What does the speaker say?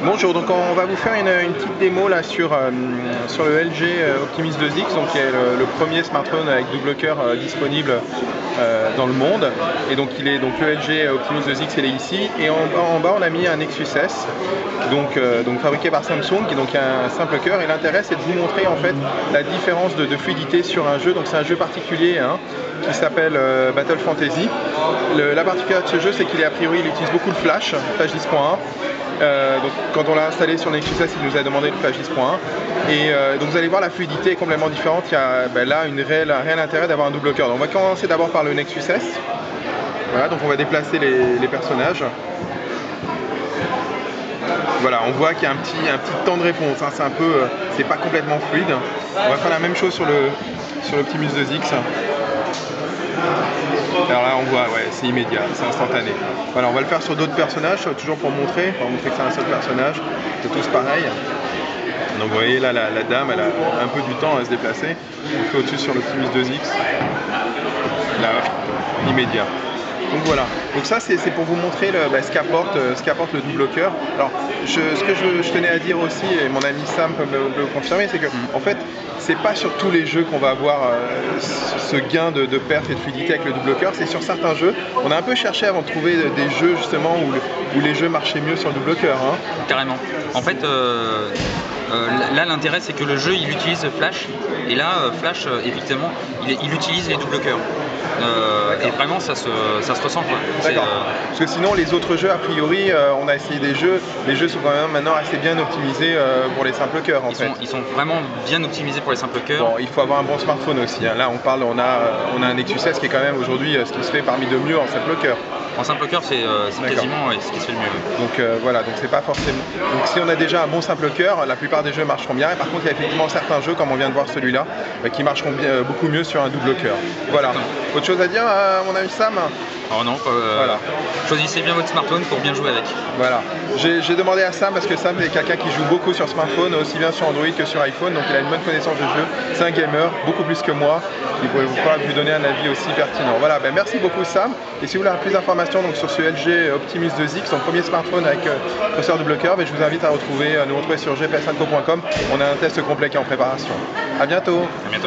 Bonjour, donc on va vous faire une petite démo là sur le LG Optimus 2X, donc qui est le premier smartphone avec double cœur disponible dans le monde. Et donc le LG Optimus 2X, il est ici, et en bas on a mis un Nexus S, donc fabriqué par Samsung, qui est donc un simple cœur. Et l'intérêt, c'est de vous montrer en fait la différence de fluidité sur un jeu. Donc c'est un jeu particulier qui s'appelle Battle Fantasy. La particularité de ce jeu, c'est qu'il il utilise beaucoup de flash 10.1. Donc quand on l'a installé sur Nexus S, il nous a demandé le flash 10.1, et donc vous allez voir, la fluidité est complètement différente. Il y a là un réel intérêt d'avoir un double cœur. Donc on va commencer d'abord par le Nexus S. Voilà, donc on va déplacer les personnages. Voilà, on voit qu'il y a un petit temps de réponse, c'est pas complètement fluide. On va faire la même chose sur l'Optimus 2X. Alors là on voit, ouais, c'est immédiat, c'est instantané. Voilà, on va le faire sur d'autres personnages, toujours pour montrer que c'est un seul personnage, c'est tous pareil. Donc vous voyez là, la dame, elle a un peu du temps à se déplacer. On fait au-dessus sur l'Optimus 2X. Là, immédiat. Donc voilà, donc ça c'est pour vous montrer ce qu'apporte le double cœur. Alors ce que je tenais à dire aussi, et mon ami Sam peut me le confirmer, c'est que en fait c'est pas sur tous les jeux qu'on va avoir ce gain de perte et de fluidité avec le double cœur. C'est sur certains jeux. On a un peu cherché avant de trouver des jeux justement où les jeux marchaient mieux sur le double cœur. Carrément. En fait, là l'intérêt, c'est que le jeu il utilise Flash, et là Flash effectivement il utilise les double cœurs. Et vraiment ça se ressent, quoi. Parce que sinon les autres jeux, a priori, on a essayé des jeux, les jeux sont quand même maintenant assez bien optimisés pour les simples cœurs Ils sont vraiment bien optimisés pour les simples cœurs. Bon, il faut avoir un bon smartphone aussi. Là on a un Nexus S qui est quand même aujourd'hui ce qui se fait parmi de mieux en simple cœur. En simple cœur, c'est quasiment ce qui se fait le mieux. Donc voilà, donc c'est pas forcément. Donc si on a déjà un bon simple cœur, la plupart des jeux marcheront bien. Et par contre, il y a effectivement certains jeux, comme on vient de voir celui-là, qui marcheront beaucoup mieux sur un double cœur. Voilà. Autre chose à dire, mon ami Sam? Oh non, voilà. Choisissez bien votre smartphone pour bien jouer avec. Voilà. J'ai demandé à Sam, parce que Sam est quelqu'un qui joue beaucoup sur smartphone, aussi bien sur Android que sur iPhone, donc il a une bonne connaissance de jeu. C'est un gamer, beaucoup plus que moi. Il pourrait vous donner un avis aussi pertinent. Voilà, merci beaucoup Sam. Et si vous voulez avoir plus d'informations sur ce LG Optimus 2X, son premier smartphone avec processeur double cœur, je vous invite à nous retrouver sur gpsinfo.com. On a un test complet qui est en préparation. À bientôt. À bientôt.